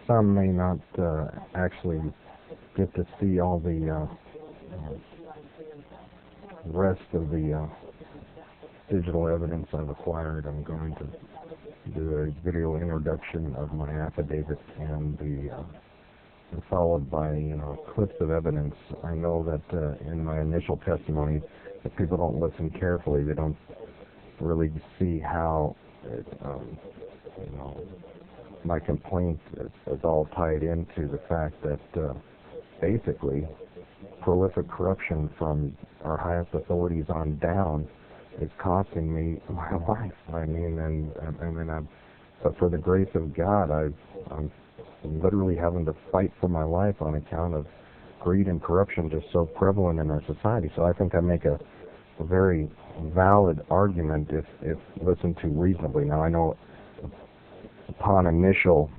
some may not actually get to see all the rest of the digital evidence I've acquired. I'm going to do a video introduction of my affidavit and followed by clips of evidence. I know that in my initial testimony, if people don't listen carefully, they don't really see how my complaint is all tied into the fact that basically prolific corruption from our highest authorities on down is costing me my life. But for the grace of God, I'm literally having to fight for my life on account of greed and corruption just so prevalent in our society. So I think I make a very valid argument if listened to reasonably. Now I know upon initial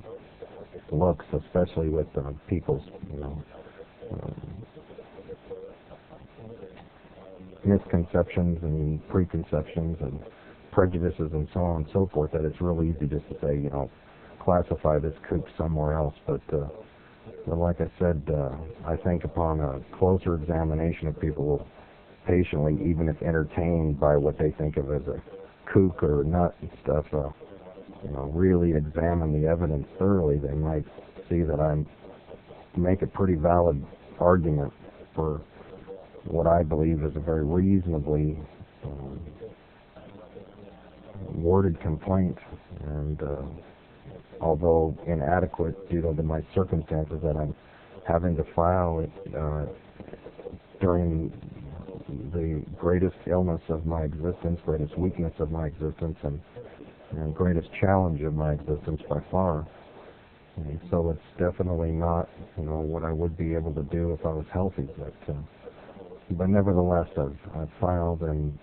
looks, especially with people's misconceptions and preconceptions and prejudices and so on and so forth, that it's real easy just to say, classify this kook somewhere else. But like I said, I think upon a closer examination of people will patiently, even if entertained by what they think of as a kook or nut and stuff, really examine the evidence thoroughly, they might see that I make a pretty valid argument for what I believe is a very reasonably worded complaint, and although inadequate due to my circumstances that I'm having to file it during the greatest illness of my existence, greatest weakness of my existence, and greatest challenge of my existence by far. And so it's definitely not, what I would be able to do if I was healthy. But nevertheless, I've filed, and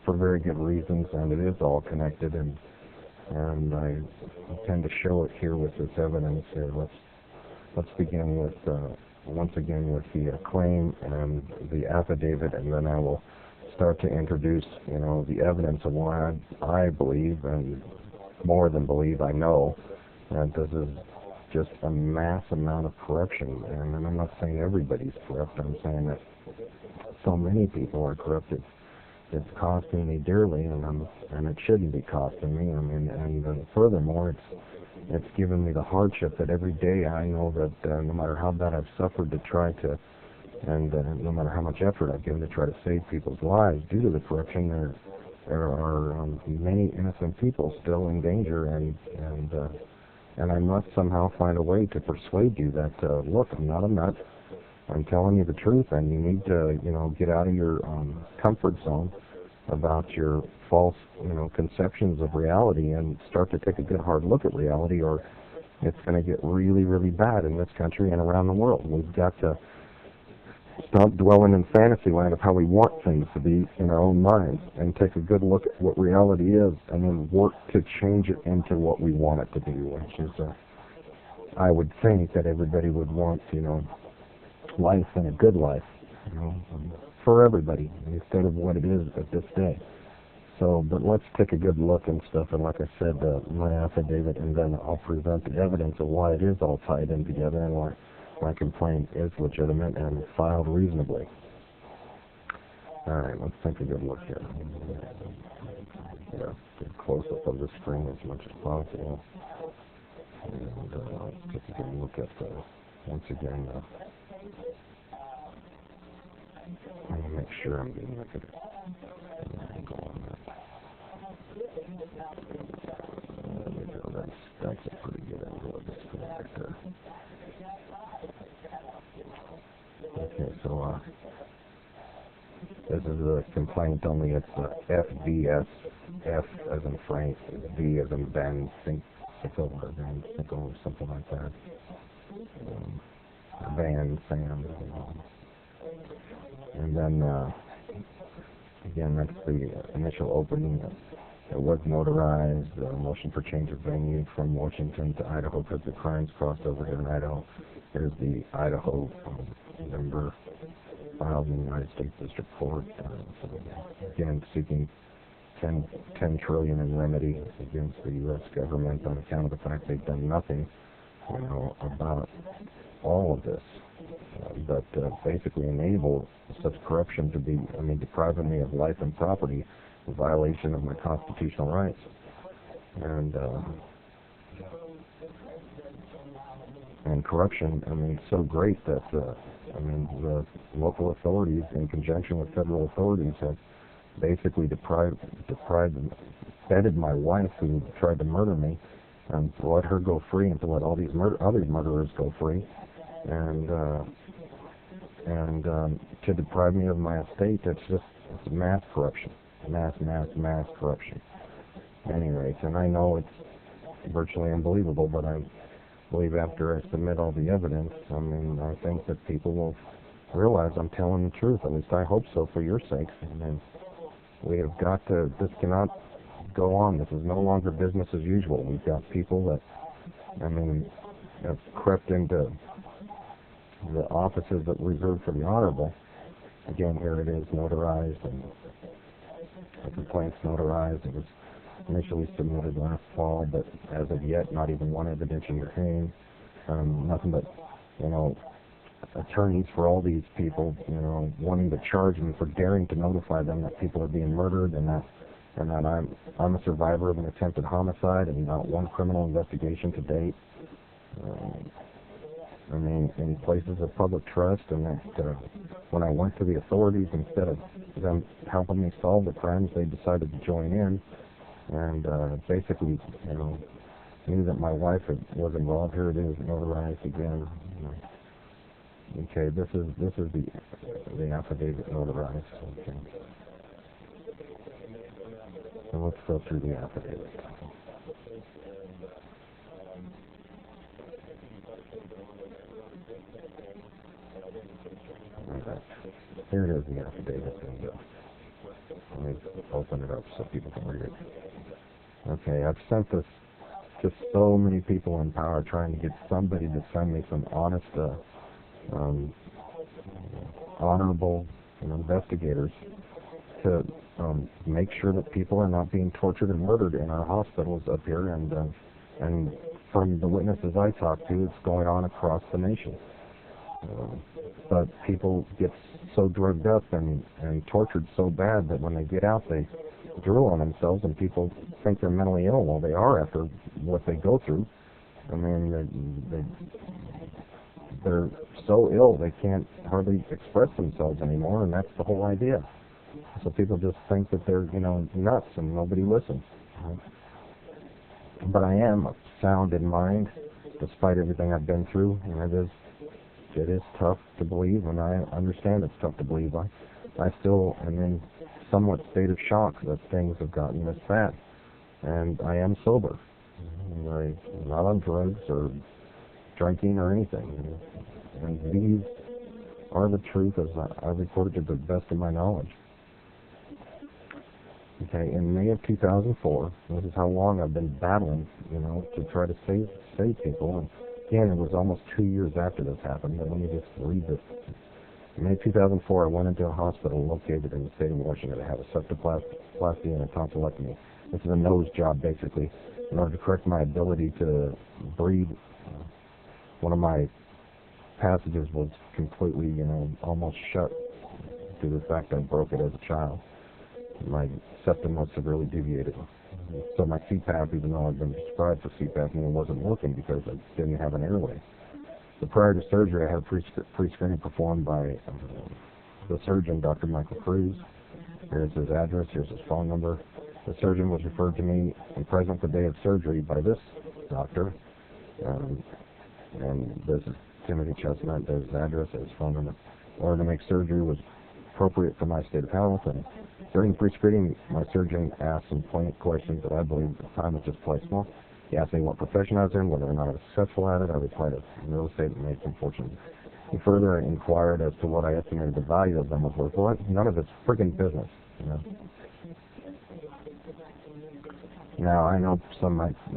for very good reasons, and it is all connected, and I intend to show it here with this evidence here. Let's begin with once again with the claim and the affidavit, and then I will start to introduce the evidence of why I believe, and more than believe, I know that this is just a mass amount of corruption. And I'm not saying everybody's corrupt. I'm saying that so many people are corrupted. It's costing me dearly, and it shouldn't be costing me. And furthermore, it's given me the hardship that every day I know that no matter how bad I've suffered to try to, and no matter how much effort I've given to try to save people's lives due to the corruption, there are many innocent people still in danger, and I must somehow find a way to persuade you that look, I'm not a nut. I'm telling you the truth, and you need to, get out of your comfort zone about your false, conceptions of reality and start to take a good hard look at reality, or it's going to get really, really bad in this country and around the world. We've got to stop dwelling in fantasy land of how we want things to be in our own minds and take a good look at what reality is, and then work to change it into what we want it to be, which is, I would think that everybody would want, life and a good life, for everybody, instead of what it is at this day. So, but let's take a good look and stuff, and like I said, my affidavit, and then I'll present the evidence of why it is all tied in together and why my complaint is legitimate and filed reasonably. Alright, let's take a good look here. Get a close-up of the screen as much as possible. And let's take a good look at once again, let me make sure I'm getting look at it. Go on that. There we go. That's a pretty good angle of this thing right there. Okay, so this is a complaint, only it's FVS, F as in Frank, V as in Ben, think over something like that. Van, Sam, and then again, that's the initial opening. It was notarized, motion for change of venue from Washington to Idaho because the crimes crossed over here in Idaho. Here's the Idaho number filed in the United States District Court. Again, seeking $10 trillion in remedy against the U.S. government on account of the fact they've done nothing about all of this that basically enable such corruption to be, depriving me of life and property, in violation of my constitutional rights. And corruption, so great that, the local authorities, in conjunction with federal authorities, have basically bedded my wife, who tried to murder me, and to let her go free, and to let all these other murderers go free, and to deprive me of my estate. It's mass corruption, mass corruption. At any rate, and I know it's virtually unbelievable, but I believe after I submit all the evidence, I think that people will realize I'm telling the truth. At least I hope so, for your sake. We have got to. This cannot go on. This is no longer business as usual. We've got people that, have crept into the offices that were reserved for the honorable. Again, here it is, notarized, and the complaint's notarized. It was initially submitted last fall, but as of yet, not even one evidentiary hearing. Nothing but, attorneys for all these people, wanting to charge me for daring to notify them that people are being murdered, and that I'm a survivor of an attempted homicide, and not one criminal investigation to date. In places of public trust, and that when I went to the authorities, instead of them helping me solve the crimes, they decided to join in, and basically, knew that my wife was involved. Here it is, notarized again. Okay, this is the affidavit notarized. Okay. So let's go through the affidavit. Here it is, the affidavit, and let me open it up so people can read it. Okay, I've sent this to so many people in power, trying to get somebody to send me some honest, honorable investigators to make sure that people are not being tortured and murdered in our hospitals up here, and from the witnesses I talked to, it's going on across the nation. But people get so drugged up and tortured so bad that when they get out, they drool on themselves, and people think they're mentally ill. Well, they are after what they go through. They're so ill they can't hardly express themselves anymore, and that's the whole idea. So people just think that they're, nuts, and nobody listens. But I am sound in mind, despite everything I've been through, and it is tough to believe, and I understand it's tough to believe. I still am in somewhat state of shock that things have gotten this bad, and I am sober. I'm not on drugs or drinking or anything, and these are the truth as I reported to the best of my knowledge. Okay, in May of 2004, this is how long I've been battling, to try to save people. And again, it was almost 2 years after this happened, but let me just read this. In May 2004, I went into a hospital located in the state of Washington to have a septoplasty and a tonsillectomy. This is a nose job, basically, in order to correct my ability to breathe. One of my passages was completely, almost shut due to the fact I broke it as a child. My septum was severely deviated. So my CPAP, even though I'd been prescribed for CPAP, wasn't working because I didn't have an airway. So prior to surgery, I had a pre-screening performed by the surgeon, Dr. Michael Cruz. Here's his address, here's his phone number. The surgeon was referred to me and present the day of surgery by this doctor. And this is Timothy Chestnut, there's his address, there's his phone number. In order to make surgery was appropriate for my state of health, and during pre-screening, my surgeon asked some poignant questions that I believe at the time was just placebo. He asked me what profession I was in, whether or not I was successful at it. I replied, real estate, and made some fortune. He further inquired as to what I estimated the value of them was worth. Well, none of it's friggin' business, Now, I know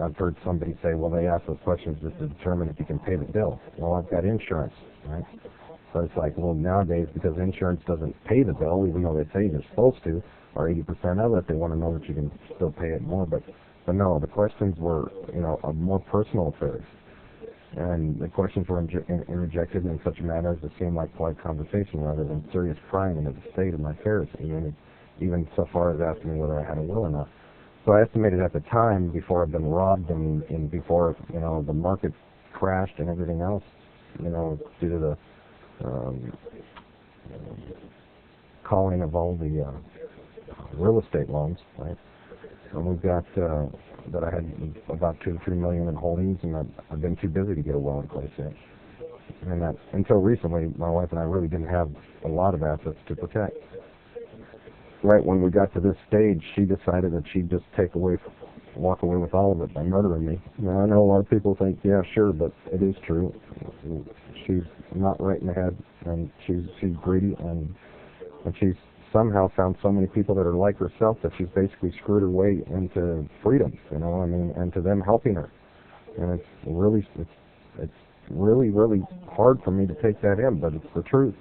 I've heard somebody say, well, they ask those questions just to determine if you can pay the bill. Well, I've got insurance, right? So it's like, well, nowadays, because insurance doesn't pay the bill, even though they say they're supposed to, or 80% of it, they want to know that you can still pay it more. But no, the questions were, of more personal affairs. And the questions were interjected in such a manner as to seem like polite conversation rather than serious prying into the state of my affairs, even so far as asking me whether I had a will or not. So I estimated at the time, before I'd been robbed and before, the market crashed and everything else, due to the calling of all the real estate loans, right? And we've got that I had about $2 to $3 million in holdings, and I've been too busy to get a will in place yet. And that until recently, my wife and I really didn't have a lot of assets to protect. Right when we got to this stage, she decided that she'd just walk away with all of it by murdering me. Now, I know a lot of people think, yeah, sure, but it is true. She's not right in the head, and she's greedy, and she's somehow found so many people that are like herself that she's basically screwed her way into freedom, and to them helping her. And it's really, really hard for me to take that in, but it's the truth.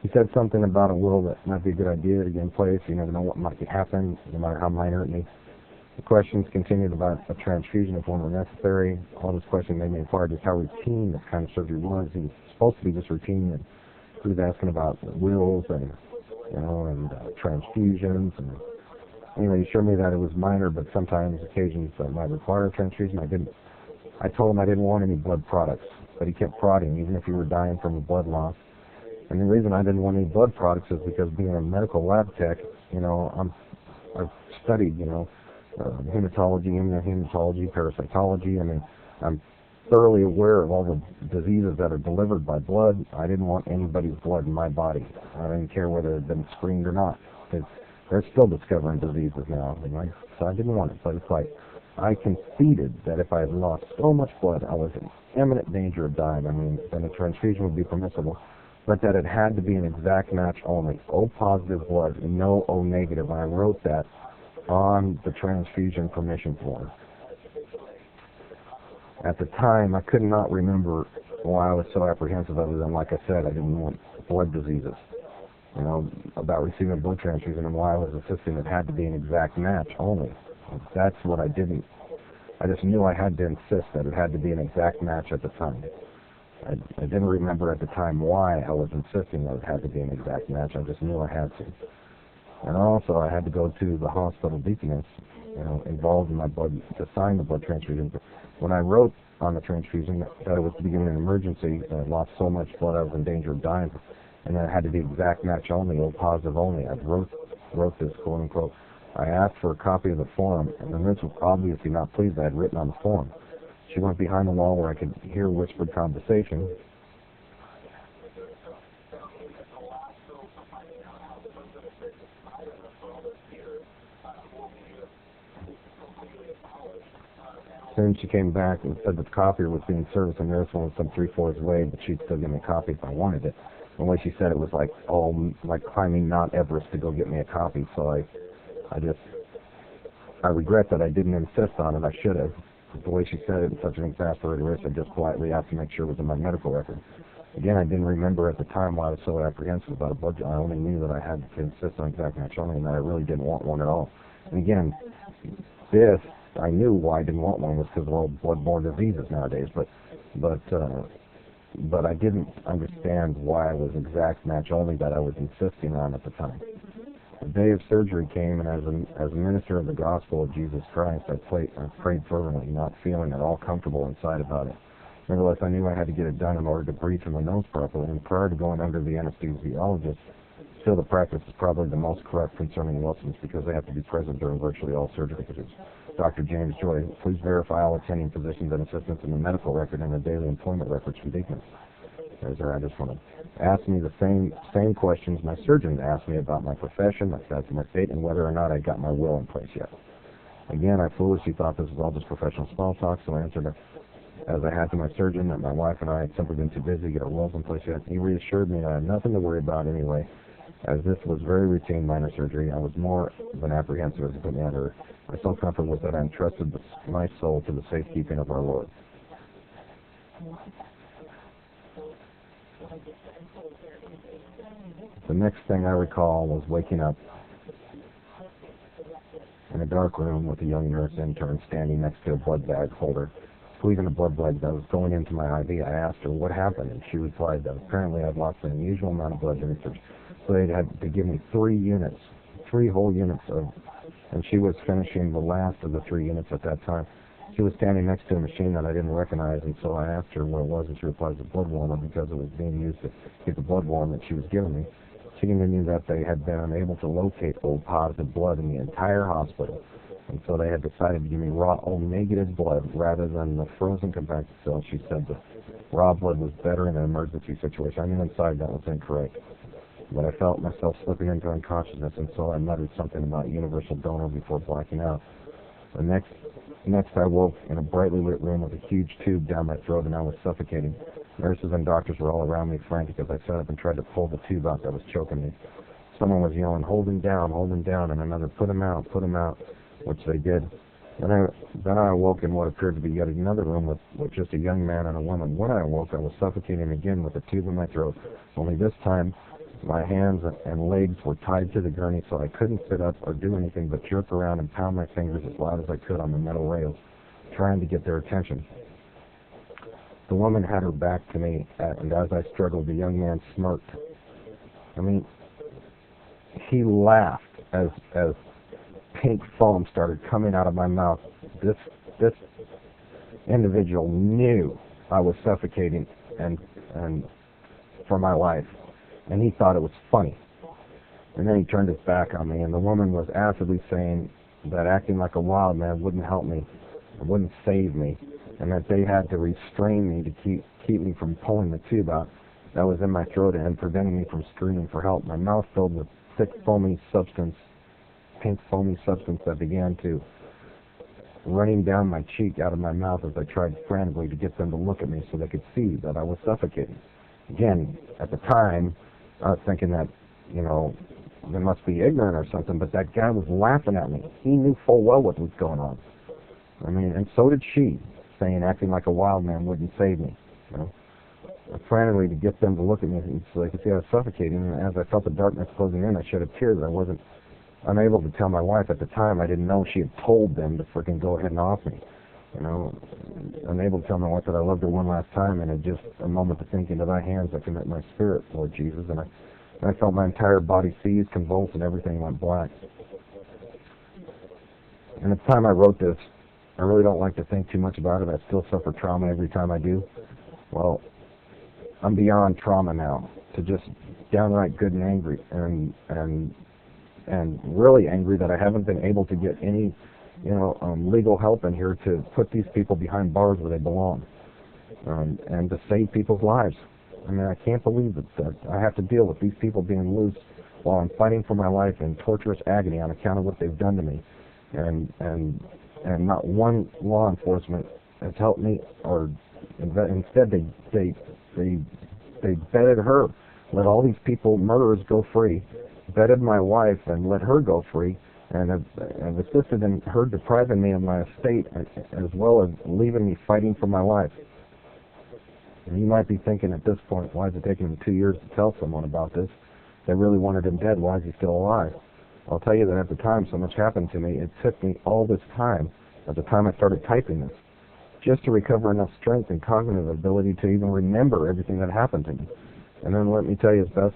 He said something about a will that might be a good idea to get in place. You never know what might happen, no matter how minor it may. The questions continued about a transfusion if one were necessary. All this question made me inquire just how routine this kind of surgery was. He was supposed to be just routine, and he was asking about wills and transfusions. And anyway, he showed me that it was minor, but sometimes occasions that might require a transfusion. I told him I didn't want any blood products, but he kept prodding, even if you were dying from a blood loss. And the reason I didn't want any blood products is because being a medical lab tech, I've studied, hematology, immunohematology, parasitology. I'm thoroughly aware of all the diseases that are delivered by blood. I didn't want anybody's blood in my body. I didn't care whether it had been screened or not. They're still discovering diseases now, right? So I didn't want it. But it's like, I conceded that if I had lost so much blood, I was in imminent danger of dying. Then a transfusion would be permissible. But that it had to be an exact match only. O positive blood, no O negative. And I wrote that on the transfusion permission form. At the time, I could not remember why I was so apprehensive, other than, like I said, I didn't want blood diseases, about receiving a blood transfusion, and why I was insisting it had to be an exact match only. That's what I didn't. I just knew I had to insist that it had to be an exact match at the time. I didn't remember at the time why I was insisting that it had to be an exact match. I just knew I had to. And also, I had to go to the hospital deaconess, involved in my blood, to sign the blood transfusion. When I wrote on the transfusion that it was to begin an emergency, I lost so much blood I was in danger of dying, and that it had to be exact match only, O positive only. I wrote this, quote unquote. I asked for a copy of the form, and the nurse was obviously not pleased that I had written on the form. She went behind the wall where I could hear whispered conversation. Soon she came back and said that the copier was being serviced, and the nurse was some 3/4 away, but she'd still give me a copy if I wanted it. The way she said it was like climbing Mount Everest to go get me a copy. So I regret that I didn't insist on it. I should have. The way she said it in such an exasperated voice, I just politely asked to make sure it was in my medical record. Again, I didn't remember at the time why I was so apprehensive about a blood. I only knew that I had to insist on exact match only, and that I really didn't want one at all. And again, I knew why I didn't want one was because of all blood-borne diseases nowadays. But I didn't understand why it was exact match only that I was insisting on at the time. The day of surgery came, and as a minister of the gospel of Jesus Christ, I prayed fervently, not feeling at all comfortable inside about it. Nevertheless, I knew I had to get it done in order to breathe through my nose properly, and prior to going under the anesthesiologist, still the practice is probably the most corrupt concerning Wilsons, because they have to be present during virtually all surgery procedures. Dr. James Joy, please verify all attending physicians and assistants in the medical record and the daily employment records for deacons. I just want to ask me the same questions my surgeon asked me about my profession, my status, my state, and whether or not I got my will in place yet. Again, I foolishly thought this was all just professional small talk, so I answered as I had to my surgeon that my wife and I had simply been too busy to get our wills in place yet. He reassured me that I had nothing to worry about anyway, as this was very routine minor surgery. I was more than apprehensive as he put me under. My sole comfort was that I entrusted my soul to the safekeeping of our Lord. The next thing I recall was waking up in a dark room with a young nurse intern standing next to a blood bag holder, squeezing a blood bag that was going into my IV. I asked her what happened, and she replied that apparently I'd lost an unusual amount of blood during surgery. So they had to give me 3 whole units of, and she was finishing the last of the 3 units at that time. She was standing next to a machine that I didn't recognize, and so I asked her what it was, and she replied it was a blood warmer because it was being used to keep the blood warm that she was giving me. She continued that they had been unable to locate O positive blood in the entire hospital, and so they had decided to give me raw O negative blood rather than the frozen compacted cells. She said the raw blood was better in an emergency situation. I knew inside that was incorrect, but I felt myself slipping into unconsciousness, and so I muttered something about universal donor before blacking out. The next I woke in a brightly lit room with a huge tube down my throat, and I was suffocating. Nurses and doctors were all around me, frantic, as I sat up and tried to pull the tube out that was choking me. Someone was yelling, hold him down, and another, put him out, which they did. Then I awoke in what appeared to be yet another room with just a young man and a woman. When I awoke, I was suffocating again with a tube in my throat, only this time my hands and legs were tied to the gurney, so I couldn't sit up or do anything but jerk around and pound my fingers as loud as I could on the metal rails, trying to get their attention. The woman had her back to me, and as I struggled, the young man smirked. I mean, he laughed as pink foam started coming out of my mouth. This individual knew I was suffocating and for my life, and he thought it was funny. And then he turned his back on me, and the woman was acidly saying that acting like a wild man wouldn't help me, it wouldn't save me, and that they had to restrain me to keep me from pulling the tube out that was in my throat and preventing me from screaming for help. My mouth filled with thick foamy substance, pink foamy substance that began to running down my cheek out of my mouth as I tried frantically to get them to look at me so they could see that I was suffocating. Again, at the time, I was thinking that, they must be ignorant or something, but that guy was laughing at me. He knew full well what was going on. I mean, and so did she, saying acting like a wild man wouldn't save me. Frantically to get them to look at me so they could see I was suffocating, and as I felt the darkness closing in, I shed a tear that I wasn't unable to tell my wife at the time. I didn't know she had told them to freaking go ahead and off me. Unable to tell my wife that I loved her one last time, and it just a moment to think, into thy hands I commit my spirit, Lord Jesus, and I felt my entire body seize, convulse, and everything went black. And at the time I wrote this, I really don't like to think too much about it. I still suffer trauma every time I do. Well, I'm beyond trauma now, to just downright good and angry, and really angry that I haven't been able to get any legal help in here to put these people behind bars where they belong, and to save people's lives. I mean, I can't believe that I have to deal with these people being loose while I'm fighting for my life in torturous agony on account of what they've done to me, and not one law enforcement has helped me, or instead they bedded her, let all these people, murderers, go free, bedded my wife and let her go free, and have assisted in her depriving me of my estate, as well as leaving me fighting for my life. And you might be thinking at this point, why is it taking him 2 years to tell someone about this? They really wanted him dead. Why is he still alive? I'll tell you that at the time so much happened to me, it took me all this time, at the time I started typing this, just to recover enough strength and cognitive ability to even remember everything that happened to me. And then let me tell you as best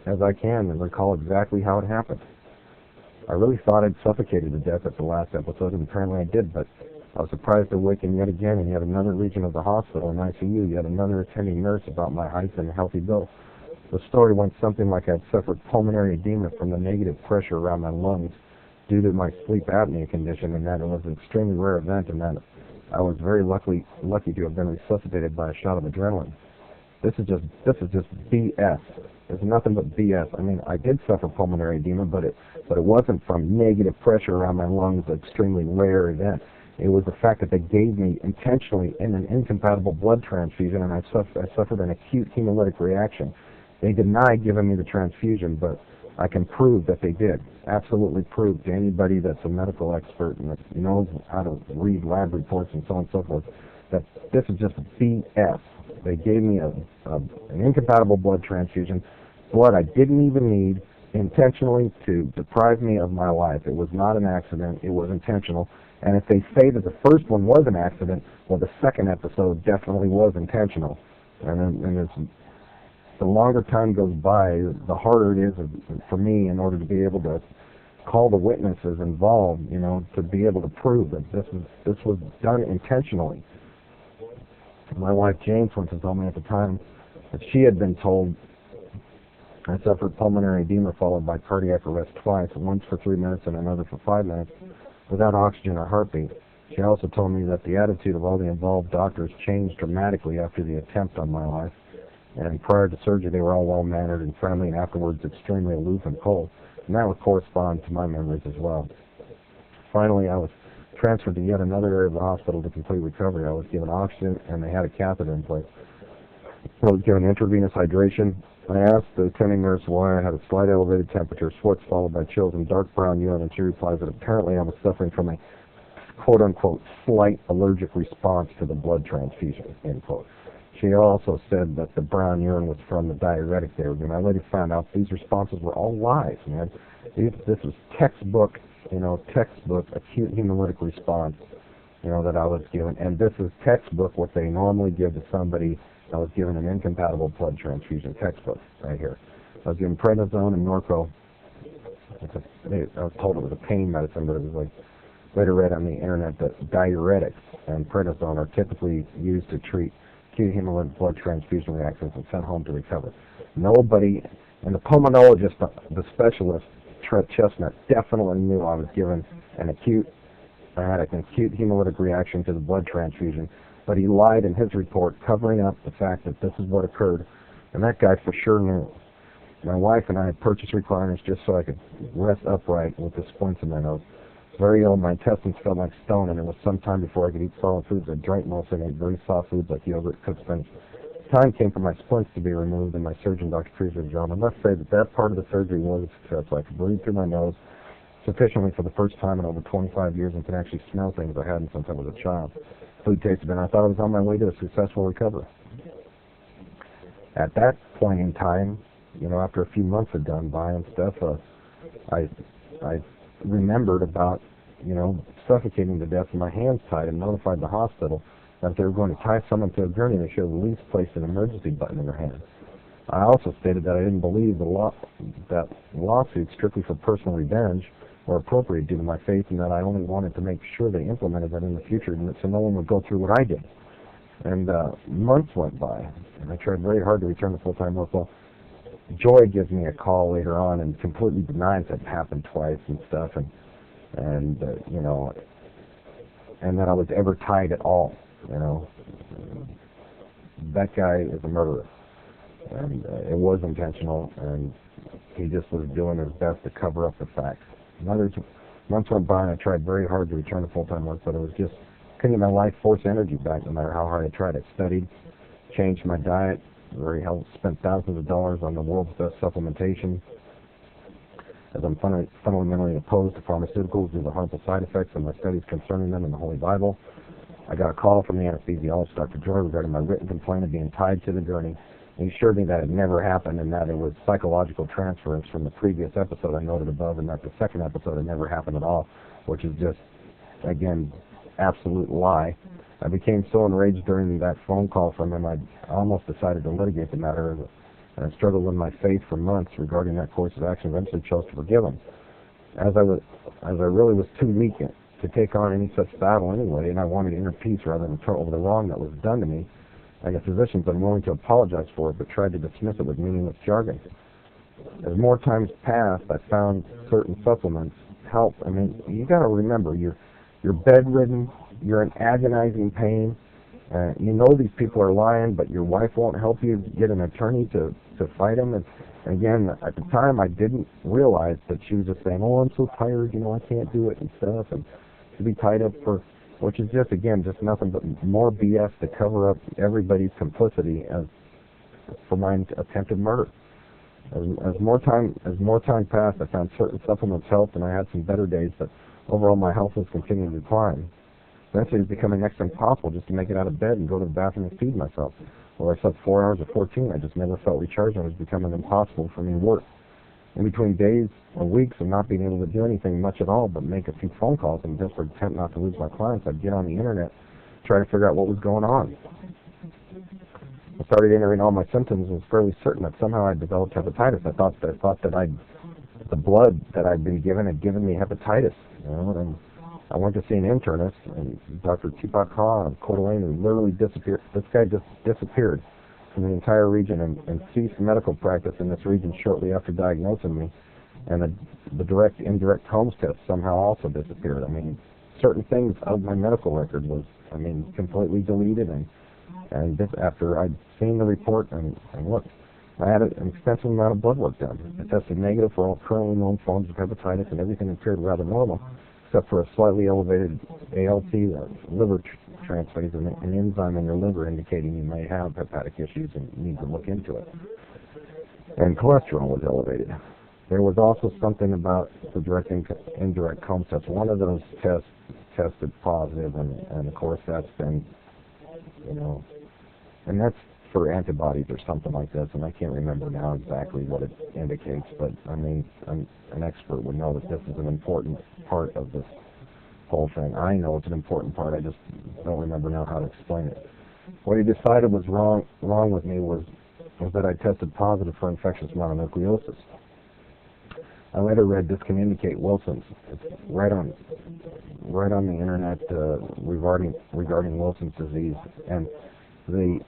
as I can and recall exactly how it happened. I really thought I'd suffocated to death at the last episode, and apparently I did, but I was surprised to awaken yet again in yet another region of the hospital in ICU, yet another attending nurse about my height and healthy build. The story went something like I'd suffered pulmonary edema from the negative pressure around my lungs due to my sleep apnea condition, and that it was an extremely rare event, and that I was very lucky to have been resuscitated by a shot of adrenaline. This is just BS. There's nothing but BS. I mean, I did suffer pulmonary edema, but it wasn't from negative pressure around my lungs, an extremely rare event. It was the fact that they gave me intentionally an incompatible blood transfusion, and I suffered an acute hemolytic reaction. They denied giving me the transfusion, but I can prove that they did. Absolutely prove to anybody that's a medical expert and that knows how to read lab reports and so on and so forth, that this is just BS. They gave me an incompatible blood transfusion, blood I didn't even need, intentionally to deprive me of my life. It was not an accident. It was intentional. And if they say that the first one was an accident, well, the second episode definitely was intentional. And it's, the longer time goes by, the harder it is for me in order to be able to call the witnesses involved, to be able to prove that this was done intentionally. My wife Jane, for instance, told me at the time that she had been told I suffered pulmonary edema followed by cardiac arrest twice, once for 3 minutes and another for 5 minutes, without oxygen or heartbeat. She also told me that the attitude of all the involved doctors changed dramatically after the attempt on my life, and prior to surgery they were all well-mannered and friendly, and afterwards extremely aloof and cold, and that would correspond to my memories as well. Finally, I was transferred to yet another area of the hospital to complete recovery. I was given oxygen, and they had a catheter in place. I was given intravenous hydration. I asked the attending nurse why I had a slight elevated temperature, sweats followed by chills, and dark brown urine, and she replies that apparently I was suffering from a quote-unquote slight allergic response to the blood transfusion, end quote. She also said that the brown urine was from the diuretic they were given. I later found out these responses were all lies, man. This was textbook acute hemolytic response, that I was given. And this is textbook what they normally give to somebody that was given an incompatible blood transfusion, textbook, right here. I was given prednisone and Norco. I was told it was a pain medicine, but it was like, later read on the internet that diuretics and prednisone are typically used to treat acute hemolytic blood transfusion reactions and sent home to recover. Nobody, and the pulmonologist, the specialist, Trev Chestnut, definitely knew I was given I had an acute hemolytic reaction to the blood transfusion, but he lied in his report, covering up the fact that this is what occurred, and that guy for sure knew. My wife and I had purchased recliners just so I could rest upright with the splints in my nose. Very ill, my intestines felt like stone, and it was some time before I could eat solid foods. I drank mostly and ate very soft foods like yogurt, cooked spinach. Time came for my splints to be removed, and my surgeon, Dr. Creaser, John. I must say that part of the surgery was successful. I could breathe through my nose sufficiently for the first time in over 25 years and can actually smell things I hadn't since I was a child. Food tasted better. I thought I was on my way to a successful recovery. At that point in time, after a few months had gone by and stuff, I remembered about, suffocating to death with my hands tied, and notified the hospital that if they were going to tie someone to a gurney, they should have at least placed an emergency button in their hand. I also stated that I didn't believe that lawsuits strictly for personal revenge were appropriate due to my faith, and that I only wanted to make sure they implemented that in the future so no one would go through what I did. And months went by, and I tried very hard to return to full-time work. Well, Joy gives me a call later on and completely denies it happened twice and stuff, and that I was ever tied at all. That guy is a murderer, and it was intentional, and he just was doing his best to cover up the facts. Months went by, and I tried very hard to return to full-time work, but it was just couldn't get my life force energy back no matter how hard I tried. I studied, changed my diet, spent thousands of dollars on the world's best supplementation, as I'm fundamentally opposed to pharmaceuticals due to the harmful side effects of my studies concerning them in the Holy Bible. I got a call from the anesthesiologist, Dr. Joy, regarding my written complaint of being tied to the gurney. He assured me that it never happened and that it was psychological transference from the previous episode I noted above, and that the second episode had never happened at all, which is just, again, absolute lie. I became so enraged during that phone call from him, I almost decided to litigate the matter, and I struggled with my faith for months regarding that course of action. Eventually chose to forgive him. As I really was too weak to take on any such battle anyway, and I wanted inner peace rather than turn over the wrong that was done to me, I guess physicians unwilling to apologize for it, but tried to dismiss it with meaningless jargon. As more times passed, I found certain supplements help. I mean, you got to remember, you're bedridden, you're in agonizing pain. You know these people are lying, but your wife won't help you get an attorney to fight them. And again, at the time, I didn't realize that she was just saying, "Oh, I'm so tired, I can't do it," and stuff, and to be tied up for, which is just nothing but more BS to cover up everybody's complicity for my attempted murder. As more time passed, I found certain supplements helped, and I had some better days, but overall my health was continuing to decline. Eventually it was becoming next to impossible just to make it out of bed and go to the bathroom and feed myself. Well, I slept 4 hours or 14, I just never felt recharged, and it was becoming impossible for me to work. In between days or weeks of not being able to do anything much at all but make a few phone calls in a desperate attempt not to lose my clients, I'd get on the internet, try to figure out what was going on. I started entering all my symptoms and was fairly certain that somehow I'd developed hepatitis. I thought that the blood that I'd been given had given me hepatitis. And I went to see an internist, and Dr. Tupac Ha of Coeur d'Alene, who literally disappeared. This guy just disappeared from the entire region and ceased medical practice in this region shortly after diagnosing me. And the direct, indirect Holmes test somehow also disappeared. I mean, certain things of my medical record was, completely deleted. And this after I'd seen the report and looked, I had an extensive amount of blood work done. I tested negative for all currently known forms of hepatitis, and everything appeared rather normal, except for a slightly elevated ALT, liver transferase, an enzyme in your liver indicating you may have hepatic issues and need to look into it. And cholesterol was elevated. There was also something about the direct indirect Holmes test. One of those tests tested positive, and of course that's been, and that's for antibodies or something like this, and I can't remember now exactly what it indicates, but an expert would know that this is an important part of this whole thing. I know it's an important part, I just don't remember now how to explain it. What he decided was wrong with me was that I tested positive for infectious mononucleosis. I later read this can indicate Wilson's. It's right on the internet regarding Wilson's disease, and the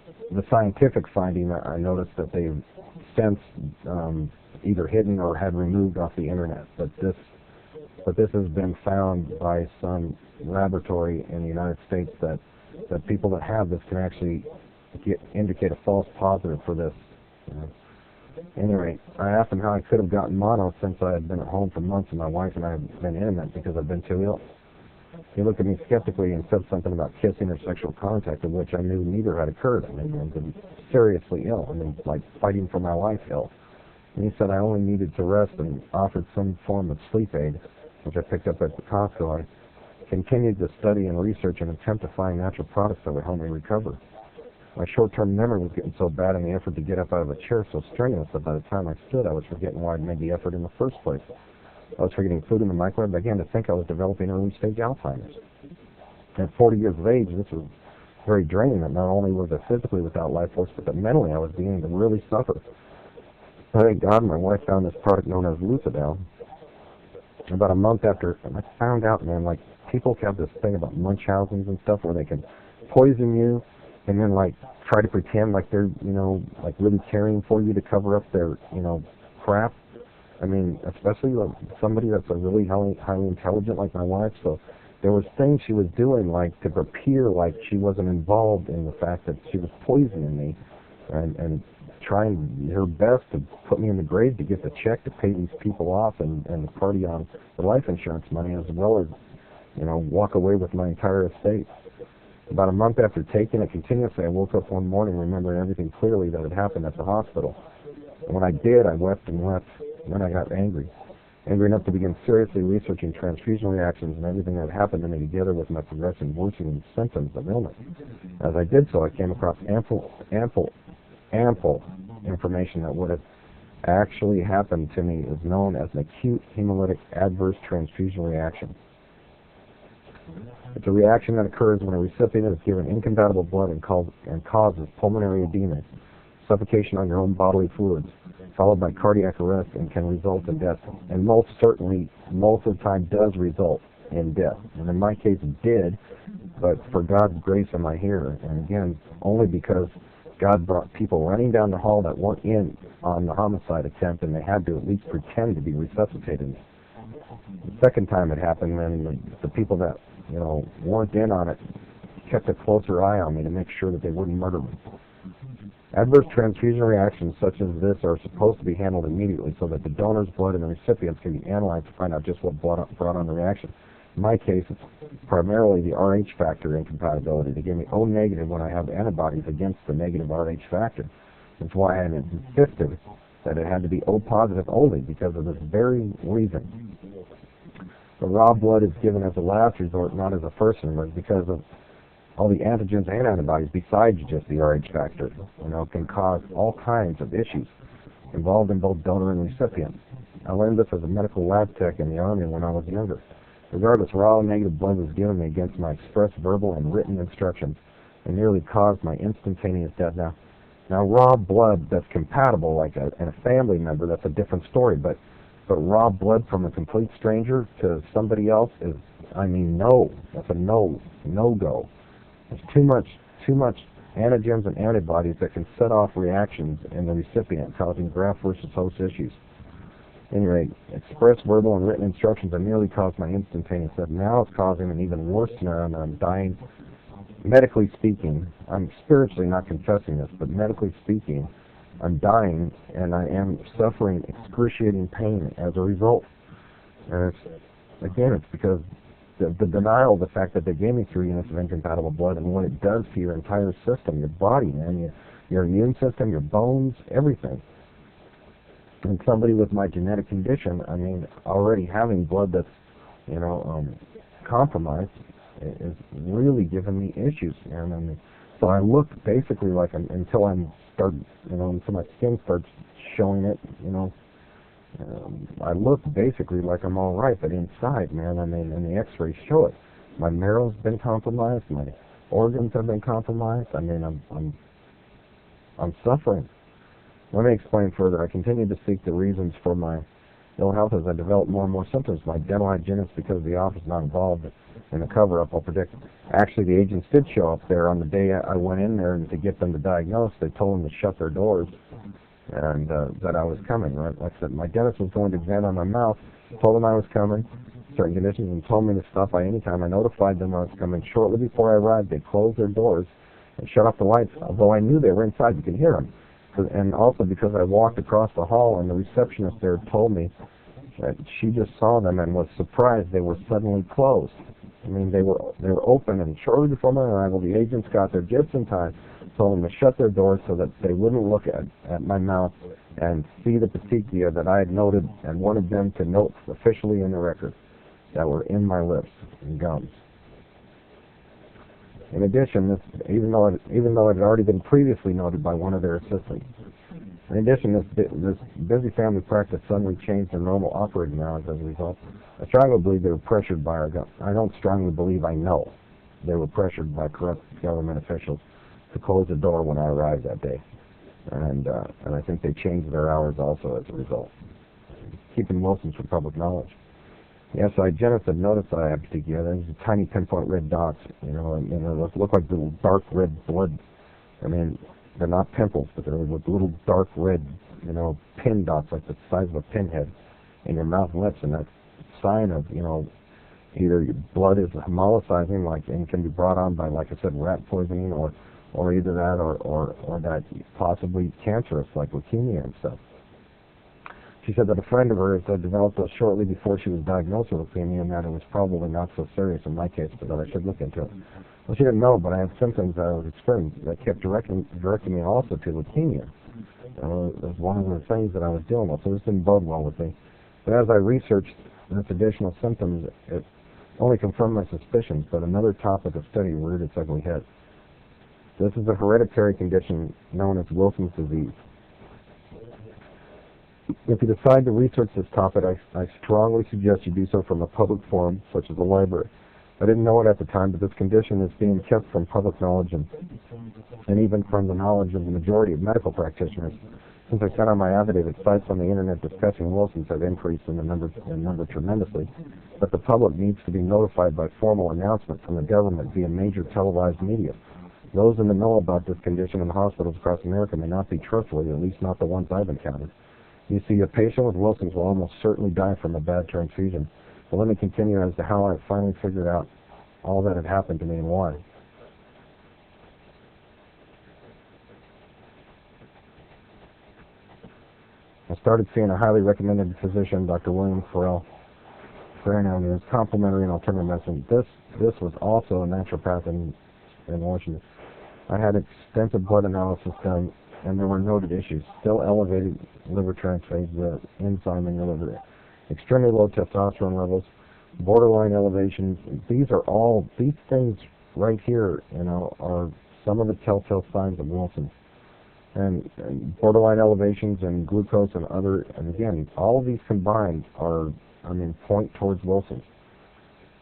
scientific finding, I noticed that they've since either hidden or had removed off the internet. But this has been found by some laboratory in the United States that people that have this can actually indicate a false positive for this. Anyway, I asked him how I could have gotten mono since I had been at home for months and my wife and I had been intimate because I've been too ill. He looked at me skeptically and said something about kissing or sexual contact, of which I knew neither had occurred. I'd been seriously ill, like fighting for my life ill. And he said I only needed to rest and offered some form of sleep aid, which I picked up at the Costco. I continued to study and research and attempt to find natural products that would help me recover. My short-term memory was getting so bad and the effort to get up out of a chair so strenuous that by the time I stood, I was forgetting why I'd made the effort in the first place. I was forgetting food in the microwave. I began to think I was developing early-stage Alzheimer's. At 40 years of age, this was very draining. That not only was I physically without life force, but that mentally I was beginning to really suffer. Thank God my wife found this product known as Lucidel. About a month after, I found out, man, people have this thing about Munchausen's and stuff where they can poison you and then, try to pretend like they're, really caring for you to cover up their, crap. Especially somebody that's really highly intelligent like my wife. So there was things she was doing to appear like she wasn't involved in the fact that she was poisoning me and trying her best to put me in the grave to get the check to pay these people off and the party on the life insurance money, as well as, walk away with my entire estate. About a month after taking it continuously, I woke up one morning remembering everything clearly that had happened at the hospital. And when I did, I wept and wept. Then I got angry enough to begin seriously researching transfusion reactions and everything that happened to me together with my progressive worsening symptoms of illness. As I did so, I came across ample information that what had actually happened to me is known as an acute hemolytic adverse transfusion reaction. It's a reaction that occurs when a recipient is given incompatible blood and causes pulmonary edema, suffocation on your own bodily fluids, followed by cardiac arrest, and can result in death. And most certainly, most of the time does result in death. And in my case, it did, but for God's grace am I here. And again, only because God brought people running down the hall that weren't in on the homicide attempt, and they had to at least pretend to be resuscitated. The second time it happened, then the people that weren't in on it kept a closer eye on me to make sure that they wouldn't murder me. Adverse transfusion reactions such as this are supposed to be handled immediately so that the donor's blood and the recipient's can be analyzed to find out just what brought on the reaction. In my case, it's primarily the Rh factor incompatibility. They give me O negative when I have antibodies against the negative Rh factor. That's why I had insisted that it had to be O positive only, because of this very reason. The raw blood is given as a last resort, not as a first resort, because of all the antigens and antibodies besides just the Rh factor, can cause all kinds of issues involved in both donor and recipient. I learned this as a medical lab tech in the Army when I was younger. Regardless, raw negative blood was given me against my express verbal and written instructions and nearly caused my instantaneous death. Now raw blood that's compatible, like in a family member, that's a different story, but raw blood from a complete stranger to somebody else is, I mean, no. That's a no-go. There's too much antigens and antibodies that can set off reactions in the recipient, causing graft versus host issues. At any rate, express verbal and written instructions have nearly caused my instantaneous death. Now it's causing an even worse scenario, and I'm dying. Medically speaking, I'm spiritually not confessing this, but medically speaking, I'm dying, and I am suffering excruciating pain as a result. And it's because the denial of the fact that they gave me 3 units of incompatible blood and what it does to your entire system, your body, man, your immune system, your bones, everything. And somebody with my genetic condition, I mean, already having blood that's, compromised, is really giving me issues. And I mean, so I look basically like until my skin starts showing it, I look basically like I'm all right, but inside, man, I mean, and the X-rays show it. My marrow's been compromised, my organs have been compromised. I mean, I'm suffering. Let me explain further. I continue to seek the reasons for my ill health as I develop more and more symptoms. My dental hygienist, because the office is not involved in the cover-up, I'll predict. Actually, the agents did show up there on the day I went in there, and to get them to diagnose, they told them to shut their doors and that I was coming. Right? Like I said, my dentist was going to examine my mouth, told them I was coming, certain conditions, and told me to stop by any time. I notified them I was coming. Shortly before I arrived, they closed their doors and shut off the lights, although I knew they were inside. You could hear them. And also because I walked across the hall, and the receptionist there told me that she just saw them and was surprised they were suddenly closed. I mean, they were open, and shortly before my arrival, the agents got there just in time, told them to shut their doors so that they wouldn't look at my mouth and see the petechia that I had noted and wanted them to note officially in the record that were in my lips and gums. In addition, even though it had already been previously noted by one of their assistants. In addition, this busy family practice suddenly changed their normal operating hours as a result. I strongly believe they were pressured by I don't strongly believe, I know they were pressured by corrupt government officials to close the door when I arrived that day. And I think they changed their hours also as a result, keeping Wilson's for public knowledge. Yes, I hygienist had noticed that I had petechia. There's tiny pinpoint red dots, and they look like little dark red blood. I mean, they're not pimples, but they're with little dark red, pin dots like the size of a pinhead in your mouth and lips, and that's a sign of, either your blood is hemolyzing, and can be brought on by, like I said, rat poisoning, or either that, or that possibly cancerous, like leukemia and stuff. She said that a friend of hers had developed those shortly before she was diagnosed with leukemia, and that it was probably not so serious in my case, but that I should look into it. Well, she didn't know, but I had symptoms that I was experiencing that kept directing me also to leukemia. It was one of the things that I was dealing with, so this didn't bode well with me. But as I researched this additional symptoms, it only confirmed my suspicions, but another topic of study reared its ugly head. This is a hereditary condition known as Wilson's disease. If you decide to research this topic, I strongly suggest you do so from a public forum, such as a library. I didn't know it at the time, but this condition is being kept from public knowledge and even from the knowledge of the majority of medical practitioners. Since I sent out my affidavit, sites on the internet discussing Wilson's have increased in number tremendously, but the public needs to be notified by formal announcement from the government via major televised media. Those in the know about this condition in hospitals across America may not be trustworthy, at least not the ones I've encountered. You see, a patient with Wilson's will almost certainly die from a bad transfusion. But let me continue as to how I finally figured out all that had happened to me and why. I started seeing a highly recommended physician, Dr. William Farrell, for his complimentary and alternative medicine. This was also a naturopath in Washington. I had extensive blood analysis done, and there were noted issues. Still elevated liver transphase, the enzyme in your liver, extremely low testosterone levels, borderline elevations. These things right here, are some of the telltale signs of Wilson's. and borderline elevations and glucose and other, and again, all of these combined are, point towards Wilson's.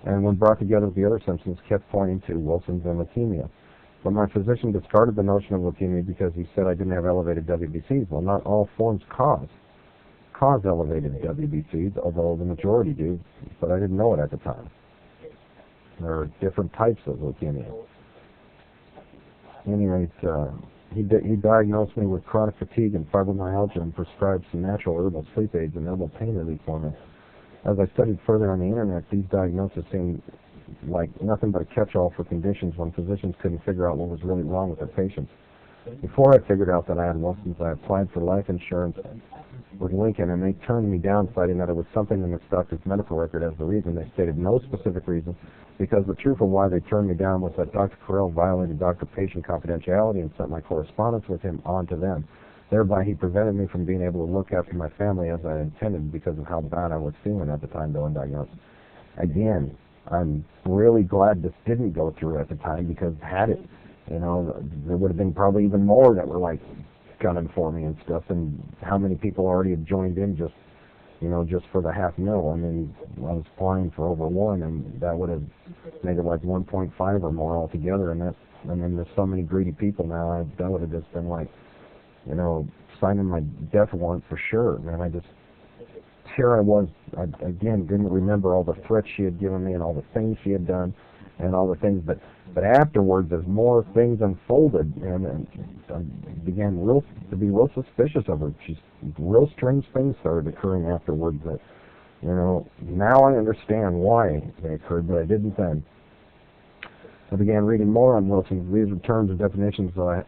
And when brought together with the other symptoms, kept pointing to Wilson's and leukemia. But my physician discarded the notion of leukemia because he said I didn't have elevated WBCs. Well, not all forms cause elevated WBCs, although the majority do, but I didn't know it at the time. There are different types of leukemia. Anyways, he diagnosed me with chronic fatigue and fibromyalgia and prescribed some natural herbal sleep aids and herbal pain relief for me. As I studied further on the internet, these diagnoses seemed like nothing but a catch-all for conditions when physicians couldn't figure out what was really wrong with their patients. Before I figured out that I had Wilson's, I applied for life insurance with Lincoln, and they turned me down, citing that it was something in this doctor's medical record as the reason. They stated no specific reason, because the truth of why they turned me down was that Dr. Carell violated doctor-patient confidentiality and sent my correspondence with him on to them. Thereby, he prevented me from being able to look after my family as I intended because of how bad I was feeling at the time going diagnosed. Again, I'm really glad this didn't go through at the time, because had it, there would have been probably even more that were like gunning for me and stuff, and how many people already had joined in just for the $500,000. I was applying for over one, and that would have made it like 1.5 or more altogether, and then there's so many greedy people now, that would have just been like, signing my death warrant for sure. And here I was, again, didn't remember all the threats she had given me and all the things she had done and all the things, but afterwards, as more things unfolded, and I began to be real suspicious of her. Real strange things started occurring afterwards that, now I understand why they occurred, but I didn't then. I began reading more on Wilson's. These were terms and definitions that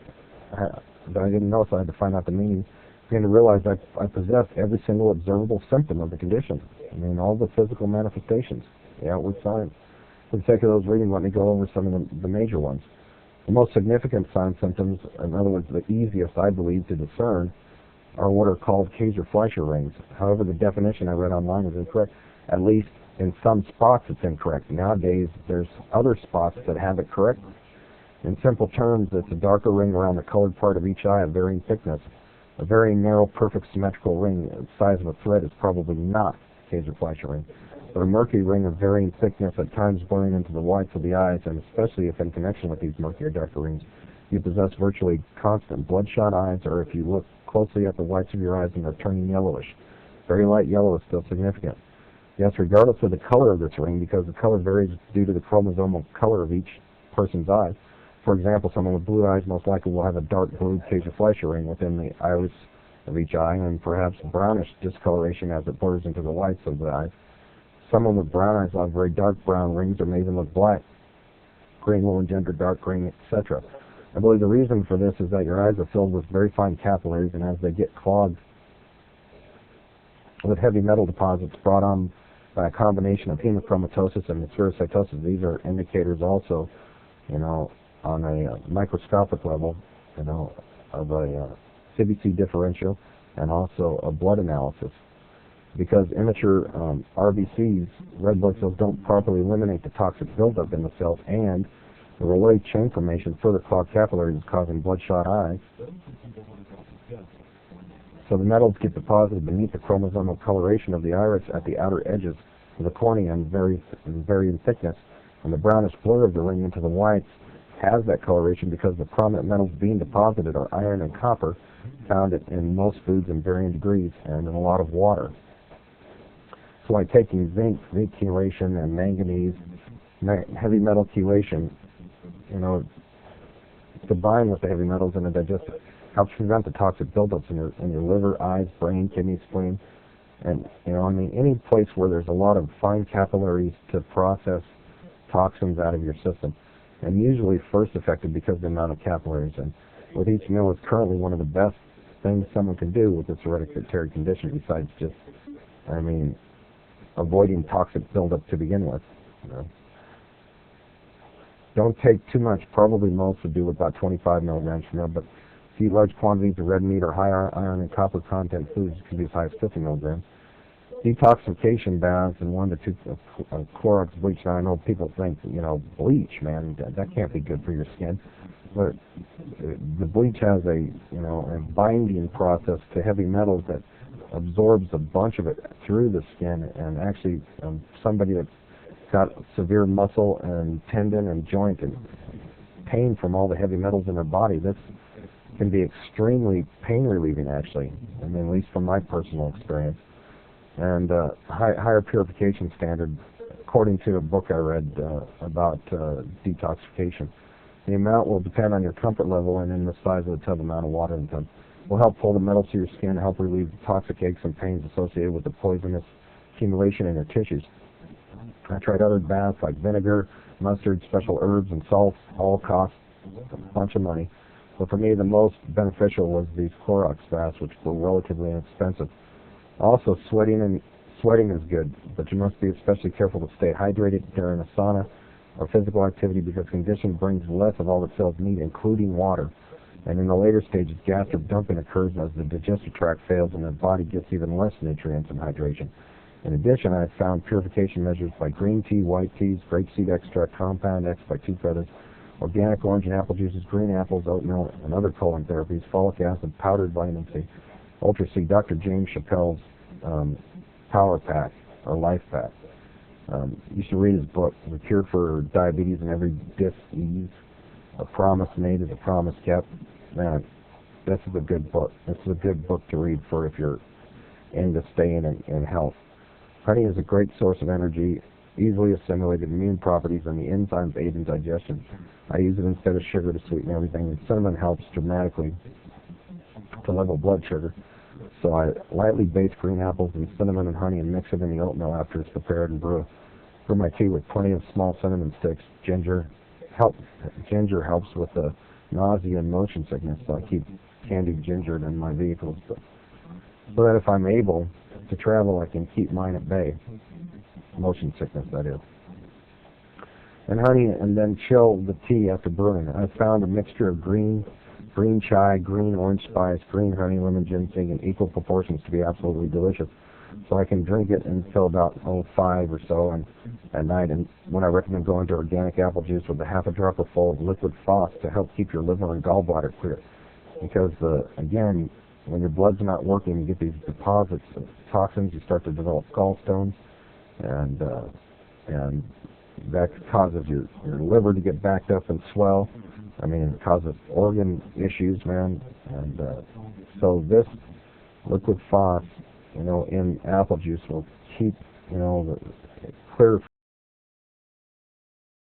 I didn't know, so I had to find out the meaning. I began to realize I possessed every single observable symptom of the condition. All the physical manifestations, the outward signs. For the sake of those reading, let me go over some of the major ones. The most significant sign symptoms, in other words, the easiest, I believe, to discern, are what are called Kaiser-Fleischer rings. However, the definition I read online is incorrect. At least in some spots it's incorrect. Nowadays, there's other spots that have it correct. In simple terms, it's a darker ring around the colored part of each eye of varying thickness. A very narrow, perfect symmetrical ring the size of a thread is probably not Kaiser-Fleischer ring, but a murky ring of varying thickness, at times blurring into the whites of the eyes, and especially if in connection with these murky or darker rings, you possess virtually constant bloodshot eyes, or if you look closely at the whites of your eyes and they're turning yellowish. Very light yellow is still significant. Yes, regardless of the color of this ring, because the color varies due to the chromosomal color of each person's eyes. For example, someone with blue eyes most likely will have a dark blue Kaiser-Fleischer ring within the iris of each eye, and perhaps brownish discoloration as it blurs into the whites of the eyes. Someone with brown eyes will have very dark brown rings, or may even look black. Green will engender dark green, etc. I believe the reason for this is that your eyes are filled with very fine capillaries, and as they get clogged with heavy metal deposits brought on by a combination of hemochromatosis and spherocytosis, these are indicators also, on a microscopic level, of a CBC differential and also a blood analysis. Because immature RBCs, red blood cells, don't properly eliminate the toxic buildup in the cells, and the Rayleigh chain formation further clogged capillaries is causing bloodshot eyes. So the metals get deposited beneath the chromosomal coloration of the iris at the outer edges of the cornea and vary in thickness, and the brownish blur of the ring into the whites has that coloration because the prominent metals being deposited are iron and copper, found in most foods in varying degrees and in a lot of water. So by taking zinc chelation, and manganese, heavy metal chelation, combined with the heavy metals in the digestive, helps prevent the toxic buildups in your liver, eyes, brain, kidney, spleen, and any place where there's a lot of fine capillaries to process toxins out of your system. And usually first affected because of the amount of capillaries. And with each meal is currently one of the best things someone can do with this hereditary condition, besides just, avoiding toxic buildup to begin with. Don't take too much. Probably most would do about 25 milligrams per meal, but if you eat large quantities of red meat or high iron and copper content foods, it can be as high as 50 milligrams. Detoxification baths and 1 to 2 Clorox bleach. Now I know people think, bleach, man, that can't be good for your skin. but the bleach has a a binding process to heavy metals that absorbs a bunch of it through the skin, and actually somebody that's got severe muscle and tendon and joint and pain from all the heavy metals in their body, this can be extremely pain relieving, actually. I mean, at least from my personal experience. And higher purification standard, according to a book I read about detoxification. The amount will depend on your comfort level and in the size of the tub, amount of water in the tub. Will help pull the metals to your skin, help relieve toxic aches and pains associated with the poisonous accumulation in your tissues. I tried other baths like vinegar, mustard, special herbs, and salts. All cost a bunch of money. But for me, the most beneficial was these Clorox baths, which were relatively inexpensive. Also, sweating is good, but you must be especially careful to stay hydrated during a sauna or physical activity, because condition brings less of all the cells need, including water. And in the later stages, gastric dumping occurs as the digestive tract fails and the body gets even less nutrients and hydration. In addition, I have found purification measures by green tea, white teas, grapeseed extract, compound X by two feathers, organic orange and apple juices, green apples, oatmeal, and other colon therapies, folic acid, powdered vitamin C, Ultra C, Dr. James Chappelle's Power Pack or Life Pack. You should read his book, The Cure for Diabetes and Every Disease. A Promise Made is a Promise Kept. Man, this is a good book. This is a good book to read for if you're into staying in health. Honey is a great source of energy, easily assimilated immune properties, and the enzymes aid in digestion. I use it instead of sugar to sweeten everything. And cinnamon helps dramatically to level blood sugar. So I lightly bake green apples and cinnamon and honey and mix it in the oatmeal after it's prepared and brew my tea with plenty of small cinnamon sticks. Ginger helps with the nausea and motion sickness, so I keep candied ginger in my vehicles, so that if I'm able to travel, I can keep mine at bay. Motion sickness, that is. And honey, and then chill the tea after brewing. I found a mixture of green chai, green orange spice, green honey, lemon ginseng in equal proportions to be absolutely delicious. So I can drink it until about 5 or so and at night. And when I recommend going to organic apple juice with a half a dropper full of liquid phos to help keep your liver and gallbladder clear. Because again, when your blood's not working, you get these deposits of toxins. You start to develop gallstones, and that causes your liver to get backed up and swell. I mean, it causes organ issues, man. And so this liquid phos, in apple juice will keep, the clear